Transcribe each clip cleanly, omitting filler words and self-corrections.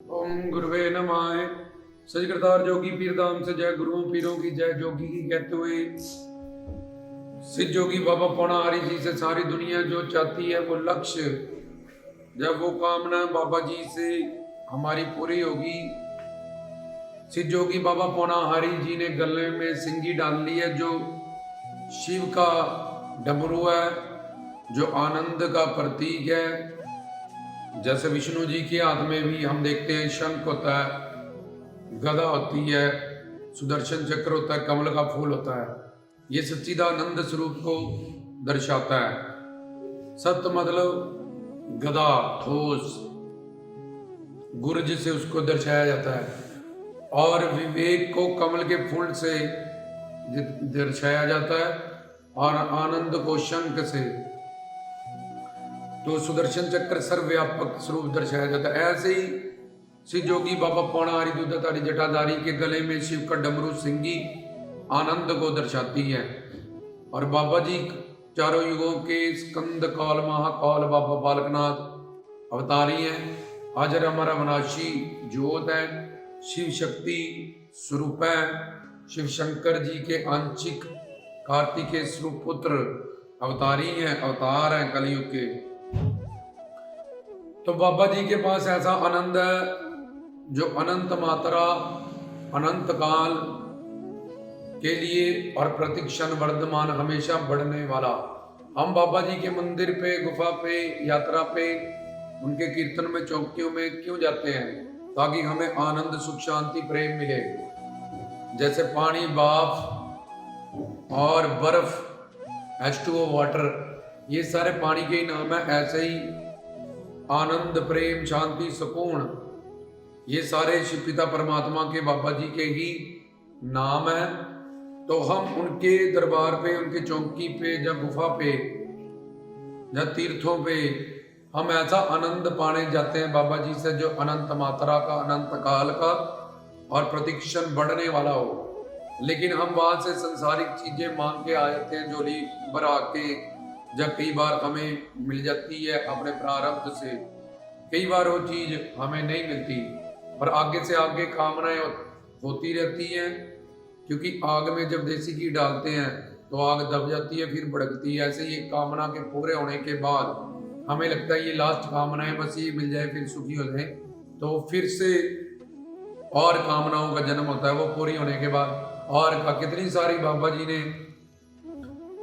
ओम गुरुवे नमः। सच करतार जोगी पीर धाम से जय गुरुओं पीरों की जय। जोगी की कहते हुए सिद्ध जोगी बाबा पौना हरि जी से सारी दुनिया जो चाहती है वो लक्ष्य, जब वो कामना बाबा जी से हमारी पूरी होगी। सिद्ध जोगी बाबा पौना हरि जी ने गले में सिंगी डाल ली है, जो शिव का डमरू है, जो आनंद का प्रतीक है। जैसे विष्णु जी के हाथ में भी हम देखते हैं शंख होता है, गदा होती है, सुदर्शन चक्र होता है, कमल का फूल होता है। ये सच्चिदानंद स्वरूप को दर्शाता है। सत्य मतलब गदा, ठोस गुर्ज से उसको दर्शाया जाता है, और विवेक को कमल के फूल से दर्शाया जाता है, और आनंद को शंख से। तो सुदर्शन चक्र सर्वव्यापक स्वरूप दर्शाया जाता है। ऐसे ही श्री जोगी बाबा पौना हरि दूधाधारी जटाधारी के गले में शिव का डमरू सिंगी आनंद को दर्शाती है। और बाबा जी चारों युगों के स्कंद काल महाकाल बाबा बालकनाथ अवतारी हैं। हाजर हमारा अविनाशी ज्योत है, शिव शक्ति स्वरूप है, शिव शंकर जी के आंशिक कार्तिकेय स्वरूप पुत्र अवतारी हैं, अवतार हैं कलयुग के। तो बाबा जी के पास ऐसा आनंद है जो अनंत मात्रा, अनंत काल के लिए और प्रतिक्षण वर्धमान, हमेशा बढ़ने वाला। हम बाबा जी के मंदिर पे, गुफा पे, यात्रा पे, उनके कीर्तन में, चौकियों में क्यों जाते हैं? ताकि हमें आनंद, सुख, शांति, प्रेम मिले। जैसे पानी, भाप और बर्फ, H2O वाटर, ये सारे पानी के ही नाम है। ऐसे ही आनंद, प्रेम, शांति, सुकून, ये सारे शिव पिता परमात्मा के, बाबा जी के ही नाम है। तो हम उनके दरबार पे, उनके चौकी पे, या गुफा पे, या तीर्थों पे हम ऐसा आनंद पाने जाते हैं बाबा जी से, जो अनंत मात्रा का, अनंत काल का और प्रतिक्षण बढ़ने वाला हो। लेकिन हम वहां से संसारिक चीजें मांग के आ जाते हैं, झोली भर आके। जब कई बार हमें मिल जाती है अपने प्रारब्ध से, कई बार वो चीज हमें नहीं मिलती, और आगे से आगे कामनाएं होती रहती हैं। क्योंकि आग में जब देसी घी डालते हैं तो आग दब जाती है, फिर भड़कती है। ऐसे ये कामना के पूरे होने के बाद हमें लगता है ये लास्ट कामना है, बस ये मिल जाए फिर सुखी हो जाए। तो फिर से और कामनाओं का जन्म होता है, वो पूरी होने के बाद। और कितनी सारी बाबा जी ने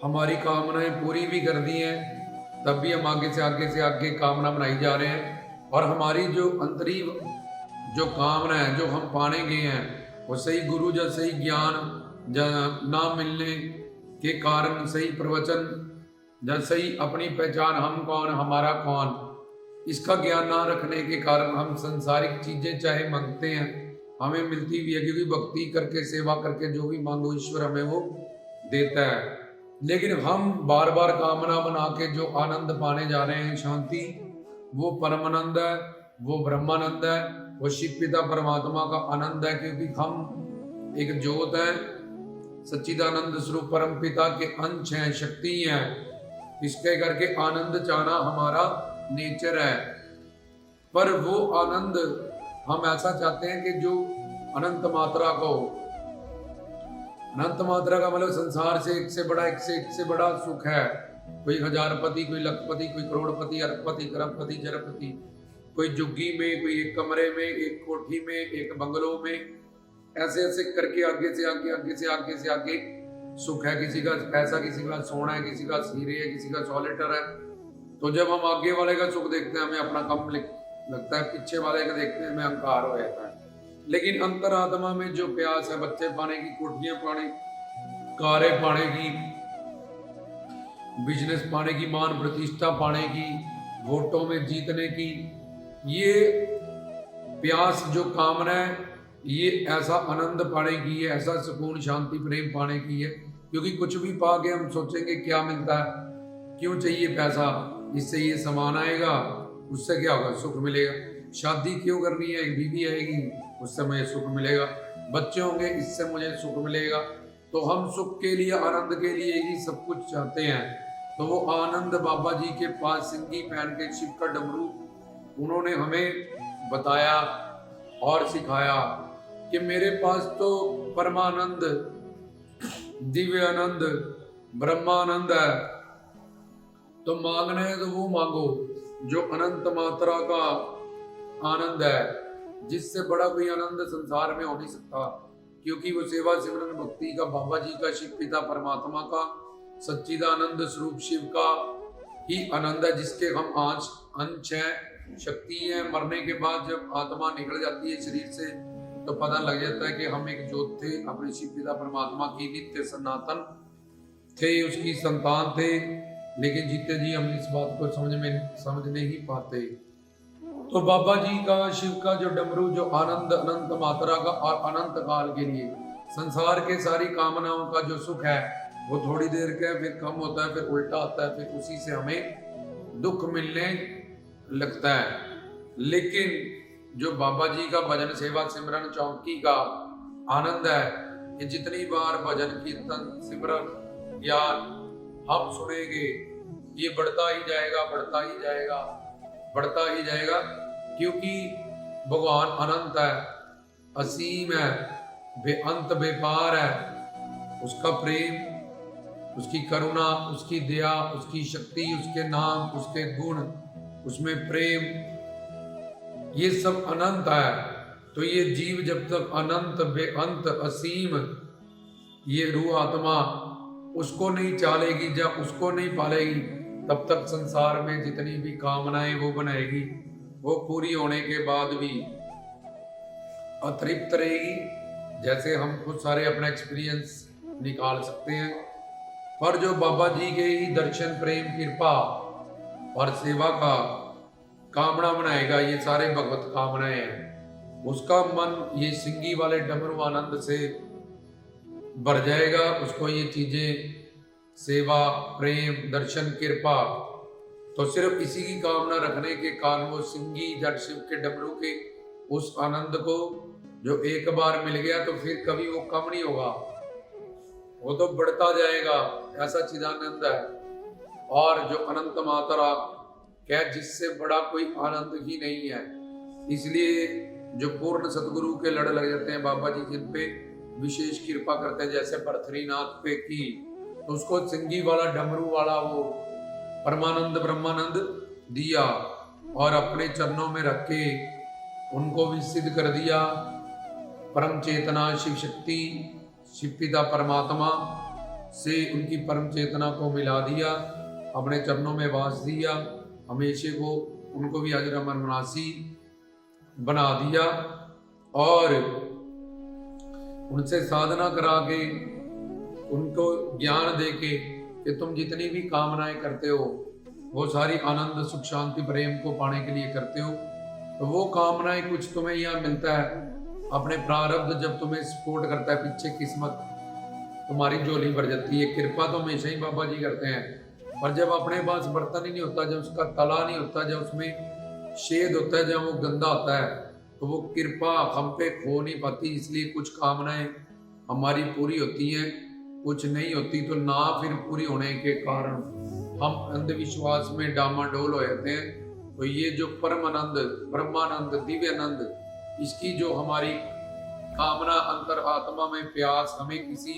हमारी कामनाएं पूरी भी कर दी हैं, तब भी हम आगे से आगे कामना बनाई जा रहे हैं। और हमारी जो अंतरीव जो कामना है, जो हम पाने गए हैं, वो सही गुरु या सही ज्ञान ना मिलने के कारण, सही प्रवचन या सही अपनी पहचान, हम कौन, हमारा कौन, इसका ज्ञान ना रखने के कारण हम संसारिक चीजें चाहे मांगते हैं, हमें मिलती भी है। क्योंकि भक्ति करके, सेवा करके जो भी मांगो ईश्वर हमें वो देता है। लेकिन हम बार बार कामना बना के जो आनंद पाने जा रहे हैं, शांति, वो परमानंद है, वो ब्रह्मानंद है, वो शिव पिता परमात्मा का आनंद है। क्योंकि हम एक ज्योत है, सच्चिदानंद स्वरूप परम पिता के अंश हैं, शक्ति हैं। इसके करके आनंद चाहना हमारा नेचर है। पर वो आनंद हम ऐसा चाहते हैं कि जो अनंत मात्रा को, अनंत मात्रा का मतलब संसार से एक से बड़ा, एक से बड़ा सुख है। कोई हजारपति, कोई लखपति, कोई करोड़पति, अरबपति, खरबपति, जरबपति, कोई झुग्गी में, कोई एक कमरे में, एक कोठी में, एक बंगलों में, ऐसे ऐसे करके आगे से आगे, आगे से आगे से आगे सुख है। किसी का पैसा, किसी का सोना है, किसी का हीरे है, किसी का सॉलिटर है। तो जब हम आगे वाले का सुख देखते हैं, हमें अपना कम लगता है, पीछे वाले का देखते हैं हमें अहंकार हो जाता है। लेकिन अंतरात्मा में जो प्यास है, बच्चे पाने की, कोठियां पाने, कारें पाने की, बिजनेस पाने की, मान प्रतिष्ठा पाने की, वोटों में जीतने की, ये प्यास जो कामना है, ये ऐसा आनंद पाने की है, ऐसा सुकून, शांति, प्रेम पाने की है। क्योंकि कुछ भी पा के हम सोचेंगे क्या मिलता है, क्यों चाहिए पैसा, इससे ये सामान आएगा, उससे क्या होगा, सुख मिलेगा। शादी क्यों करनी है, एक बीवी आएगी, उससे मुझे सुख मिलेगा। बच्चे होंगे, इससे मुझे सुख मिलेगा। तो हम सुख के लिए, आनंद के लिए ही सब कुछ चाहते हैं। तो वो आनंद बाबा जी के पास सिंगी पहन के, शिव का डमरू उन्होंने हमें बताया, और सिखाया कि मेरे पास तो परमानंद, दिव्य आनंद, ब्रह्मानंद है, तो मांगना है तो वो मांगो जो अनंत मात्रा का आनंद है, जिससे बड़ा कोई आनंद संसार में हो नहीं सकता। क्योंकि वो सेवा सिमरन भक्ति का, बाबा जी का, शिव पिता परमात्मा का, सच्चिदानंद स्वरूप शिव का ही आनंद है, जिसके हम आज अंश हैं, शक्ति है। मरने के बाद जब आत्मा निकल जाती है शरीर से तो पता लग जाता है कि हम एक ज्योत थे, अपने शिव पिता परमात्मा की नित्य सनातन थे, उसकी संतान थे। लेकिन जीते जी हम इस बात को समझ नहीं पाते। तो बाबा जी का, शिव का जो डमरू, जो आनंद अनंत मात्रा का और अनंत काल के लिए, संसार के सारी कामनाओं का जो सुख है वो थोड़ी देर का, फिर कम होता है, फिर उल्टा आता है, फिर उसी से हमें दुख मिलने लगता है। लेकिन जो बाबा जी का भजन सेवा सिमरन चौकी का आनंद है कि जितनी बार भजन कीर्तन सिमरन ज्ञान हम सुनेंगे ये बढ़ता ही जाएगा, बढ़ता ही जाएगा, बढ़ता ही जाएगा। क्योंकि भगवान अनंत है, असीम है, बेअंत बेपार है। उसका प्रेम, उसकी करुणा, उसकी दया, उसकी शक्ति, उसके नाम, उसके गुण, उसमें प्रेम, ये सब अनंत है। तो ये जीव जब तक अनंत बेअंत असीम ये रूह आत्मा उसको नहीं चालेगी, जब उसको नहीं पालेगी, तब तक संसार में जितनी भी कामनाएं वो बनाएगी वो पूरी होने के बाद भी अतृप्त रहेगी। जैसे हम कुछ सारे अपना एक्सपीरियंस निकाल सकते हैं। पर जो बाबा जी के ही दर्शन, प्रेम, कृपा और सेवा का कामना बनाएगा, ये सारे भगवत कामनाएं हैं, उसका मन ये सिंगी वाले डमरू आनंद से भर जाएगा। उसको ये चीजें, सेवा, प्रेम, दर्शन, कृपा, तो सिर्फ इसी की कामना रखने के कारण वो सिंगी जट शिव के डमरू के उस आनंद को जो एक बार मिल गया तो फिर कभी वो कम नहीं होगा, वो तो बढ़ता जाएगा। ऐसा चिदानंद है। और जो अनंत मात्रा क्या, जिससे बड़ा कोई आनंद ही नहीं है। इसलिए जो पूर्ण सतगुरु के लड़ लग जाते हैं बाबा जी, जिन पे विशेष कृपा करते हैं, जैसे भरथरीनाथ पे की, तो उसको सिंगी वाला डमरू वाला वो परमानंद ब्रह्मानंद दिया और अपने चरणों में रख के उनको भी सिद्ध कर दिया। परम चेतना शिव शक्ति, शिव पिता परमात्मा से उनकी परम चेतना को मिला दिया, अपने चरणों में वास दिया, हमेशा को उनको भी अजर अमर मुनासी बना दिया और उनसे साधना करा के, उनको ज्ञान दे के कि तुम जितनी भी कामनाएं करते हो वो सारी आनंद, सुख, शांति, प्रेम को पाने के लिए करते हो। तो वो कामनाएं कुछ तुम्हें यहाँ मिलता है, अपने प्रारब्ध जब तुम्हें सपोर्ट करता है, पीछे किस्मत तुम्हारी झोली भर जाती है। कृपा तो हमेशा ही बाबा जी करते हैं, पर जब अपने पास बर्तन ही नहीं होता, जब उसका तला नहीं होता, जब उसमें शेद होता है, जब वो गंदा होता है, तो वो कृपा हम पे खो नहीं पाती। इसलिए कुछ कामनाएं हमारी पूरी होती हैं, कुछ नहीं होती। तो ना फिर पूरी होने के कारण हम अंधविश्वास में डामाडोल हो जाते हैं। तो ये जो परमानंद, ब्रह्मानंद, दिव्य आनंद, इसकी जो हमारी कामना, अंतर आत्मा में प्यास, हमें किसी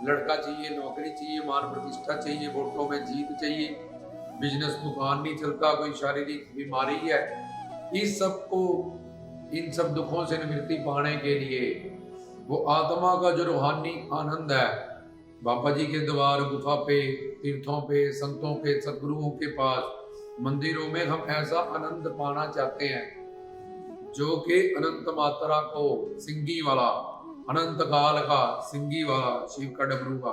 लड़का चाहिए, नौकरी चाहिए, मान प्रतिष्ठा चाहिए, वोटों में जीत चाहिए, बिजनेस दुकान नहीं चलता, कोई शारीरिक बीमारी है, इस सब को, इन सब दुखों से निवृत्ति पाने के लिए वो आत्मा का जो रूहानी आनंद है, बाबा जी के द्वार, गुफा पे, तीर्थों पे, संतों के, सदगुरुओं के पास, मंदिरों में हम ऐसा आनंद पाना चाहते हैं जो कि अनंत मात्रा को, सिंगी वाला, अनंत काल का सिंगी वाला, शिव का डमरू का,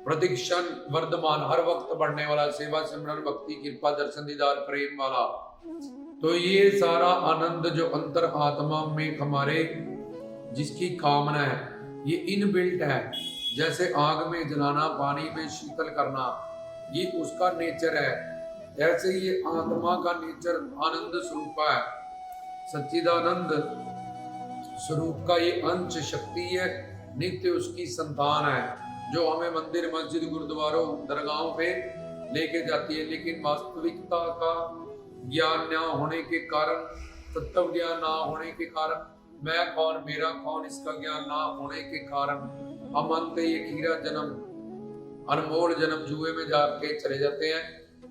प्रतिक्षण वर्धमान, हर वक्त बढ़ने वाला, सेवा सिमरन भक्ति कृपा दर्शन दीदार प्रेम वाला। तो ये सारा आनंद जो अंतर आत्मा में हमारे, जिसकी कामना है, ये इनबिल्ट है। जैसे आग में जलाना, पानी में शीतल करना, ये उसका नेचर है। ऐसे ही ये आत्मा का नेचर आनंद स्वरूप है, सच्चिदानंद स्वरूप का ये अंश शक्ति है, नित्य उसकी संतान है, जो हमें मंदिर, मस्जिद, गुरुद्वारों, दरगाहों पे लेके जाती है। लेकिन वास्तविकता का ज्ञान न होने के कारण तत्व ज्ञान ना होने के कारण, मैं कौन मेरा कौन इसका ज्ञान ना होने के कारण हम अंत ये हीरा जन्म अनमोल जन्म जुए में जाके चले जाते हैं।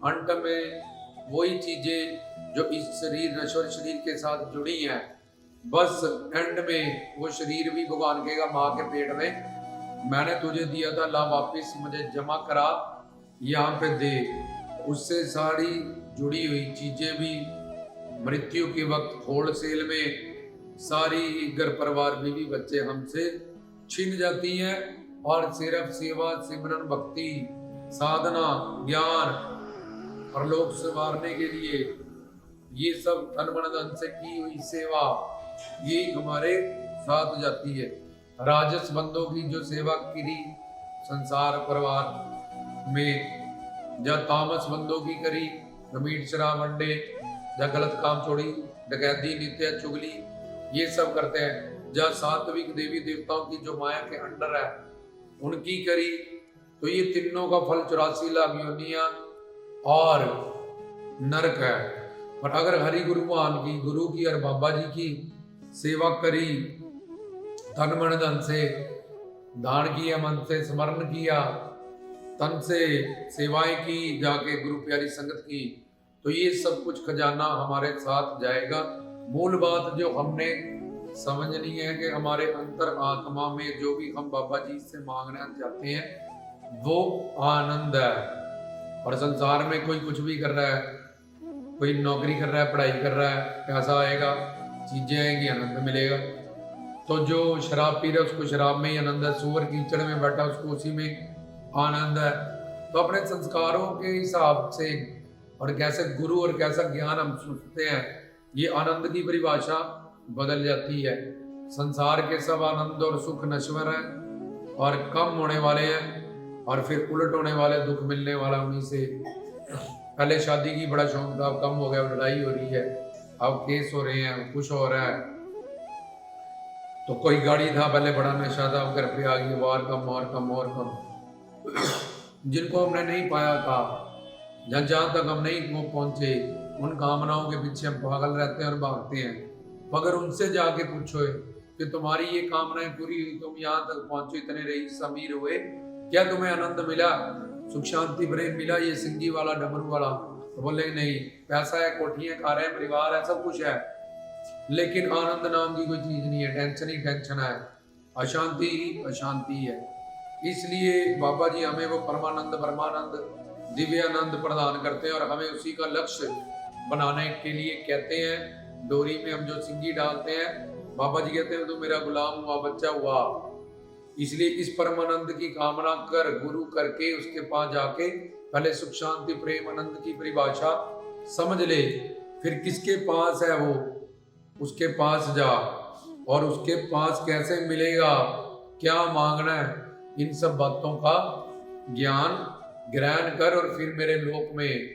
अंत में वही चीजें जो इस शरीर नश्वर शरीर के साथ जुड़ी हैं, बस एंड में वो शरीर भी भगवान कहेगा माँ के पेट में मैंने तुझे दिया था, ला वापिस मुझे जमा करा यहाँ पे दे। उससे सारी जुड़ी हुई चीजें भी मृत्यु के वक्त होलसेल में सारी घर परिवार बीवी बच्चे हमसे छीन जाती हैं, और सिर्फ सेवा सिमरन भक्ति साधना ज्ञान और लोग संवारने के लिए ये सब तन मन धन से की हुई सेवा ये हमारे साथ जाती है। राजस बंदों की जो सेवा करी संसार परिवार में, या तामस बंदों की करी मीट शराब अंडे या गलत काम छोड़ी डकैती नित्य चुगली ये सब करते हैं। जहाँ सात्विक देवी देवताओं की जो माया के अंडर है उनकी करी, तो ये तीनों का फल 84 लाख योनियां और नरक है। और अगर हरि गुरु मान की गुरु की और बाबा जी की सेवा करी, तन मन धन से दान किया, मन से स्मरण किया, तन से सेवाएं की, जाके गुरु प्यारी संगत की, तो ये सब कुछ खजाना हमारे साथ जाएगा। मूल बात जो हमने समझनी है कि हमारे अंतर आत्मा में जो भी हम बाबा जी से मांगना चाहते हैं वो आनंद है। और संसार में कोई कुछ भी कर रहा है, कोई नौकरी कर रहा है, पढ़ाई कर रहा है, पैसा आएगा, चीजें आएंगी, आनंद मिलेगा। तो जो शराब पी रहा है उसको शराब में ही आनंद है, सुअर कीचड़ में बैठा उसको उसी में आनंद है। तो अपने संस्कारों के हिसाब से और कैसे गुरु और कैसा ज्ञान हम सुनते हैं, ये आनंद की परिभाषा बदल जाती है। संसार के सब आनंद और सुख नश्वर है और कम होने वाले हैं, और फिर उलट होने वाले दुख मिलने वाला उन्हीं से। पहले शादी की बड़ा शौक था, अब कम हो गया, लड़ाई हो रही है, अब केस हो रहे हैं, कुछ हो रहा है। तो कोई गाड़ी था पहले बड़ा नशा था, अब घर पे आ गई, वार कम और कम और कम। जिनको हमने नहीं पाया था, जहाँ तक हम नहीं वो पहुंचे, उन कामनाओं के पीछे हम पागल रहते हैं और भागते हैं। मगर उनसे जाके पूछो कि तुम्हारी ये कामनाएं पूरी हुई, तुम यहाँ तक पहुंचे, इतने रईस अमीर हुए, क्या तुम्हें आनंद मिला, सुख शांति प्रेम मिला, ये सिंगी वाला डमरू वाला? तो बोले नहीं, पैसा है, कोठियां कार है, परिवार है, सब कुछ है, लेकिन आनंद नाम की कोई चीज नहीं है, टेंशन ही टेंशन है, अशांति ही अशांति है। इसलिए बाबा जी हमें वो परमानंद दिव्यानंद प्रदान करते हैं, और हमें उसी का लक्ष्य बनाने के लिए कहते हैं। डोरी में हम जो सिंगी डालते हैं, बाबा जी कहते हैं तो मेरा गुलाम हुआ, बच्चा हुआ। इसलिए इस परमानंद की कामना कर, गुरु करके उसके पास जाके पहले सुख शांति प्रेम आनंद की परिभाषा समझ ले, फिर किसके पास है वो, उसके पास जा, और उसके पास कैसे मिलेगा, क्या मांगना है, इन सब बातों का ज्ञान ग्रहण कर, और फिर मेरे लोक में,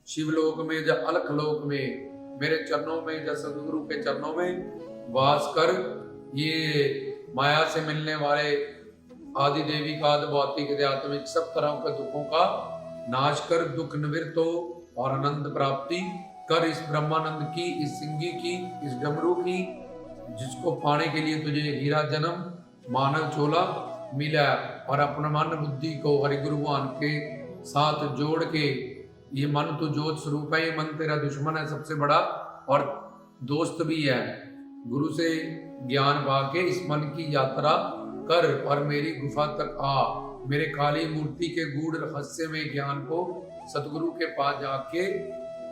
शिवलोक में या अलख लोक में, मेरे चरणों में या सदगुरु के चरणों में वास कर। ये माया से मिलने वाले आदि देवी का भौतिक आध्यात्मिक सब तरह के दुखों का नाश कर, दुख निवृत्त हो और आनंद प्राप्ति कर। इस ब्रह्मानंद की, इस सिंगी की, इस डमरू की, जिसको पाने के लिए तुझे हीरा जन्म मानव चोला मिला, और अपना मन बुद्धि को हरि गुरु भगवान के साथ जोड़ के, ये मन तो ज्योत स्वरूप है, ये मन तेरा दुश्मन है सबसे बड़ा और दोस्त भी है। गुरु से ज्ञान पाके इस मन की यात्रा कर और मेरी गुफा तक आ, मेरे काली मूर्ति के गूढ़ रहस्य में ज्ञान को सतगुरु के पास जाके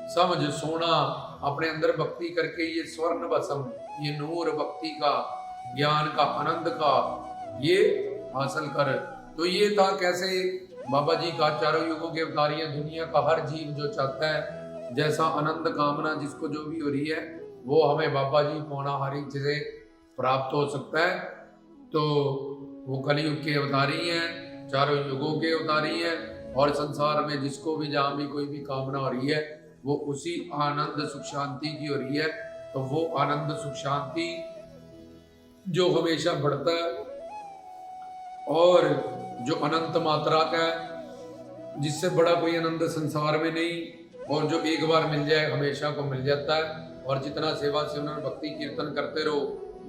समझ, सोना अपने अंदर भक्ति करके ये स्वर्ण भस्म, ये नूर भक्ति का, ज्ञान का, आनंद का ये हासिल कर। तो ये था कैसे बाबा जी का चारों युगों के अवतारी है। दुनिया का हर जीव जो चाहता है जैसा आनंद कामना जिसको जो भी हो रही है, वो हमें बाबा जी पौनाहारी से प्राप्त हो सकता है। तो वो कलयुग के अवतारी हैं, चारों युगों के अवतारी हैं, और संसार में जिसको भी जहाँ भी कोई भी कामना हो रही है वो उसी आनंद सुख शांति की हो रही है। तो वो आनंद सुख शांति जो हमेशा बढ़ता है और जो अनंत मात्रा का है, जिससे बड़ा कोई आनंद संसार में नहीं, और जो एक बार मिल जाए हमेशा को मिल जाता है, और जितना सेवा सिमरन भक्ति कीर्तन करते रहो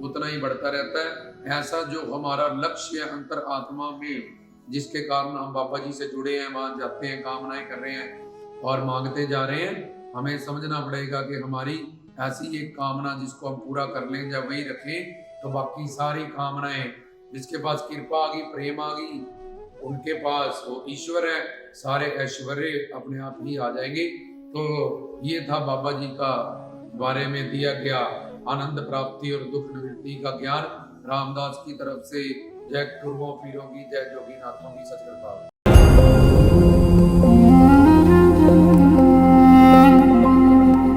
उतना ही बढ़ता रहता है। ऐसा जो हमारा लक्ष्य है अंतर आत्मा में, जिसके कारण हम बाबा जी से जुड़े हैं, वहां जाते हैं, कामनाएं कर रहे हैं और मांगते जा रहे हैं, हमें समझना पड़ेगा कि हमारी ऐसी एक कामना जिसको हम पूरा कर लें या वही रखें, तो बाकी सारी कामनाएं, जिसके पास कृपा आ गई, प्रेम आ गई, उनके पास वो ईश्वर है, सारे ऐश्वर्य अपने आप ही आ जाएंगे। तो ये था बाबा जी का बारे में दिया गया आनंद प्राप्ति और दुख निवृत्ति का ज्ञान रामदास की तरफ से। जय गुरुओं पीरों की, जय जोगी नाथों की, सच कृपा।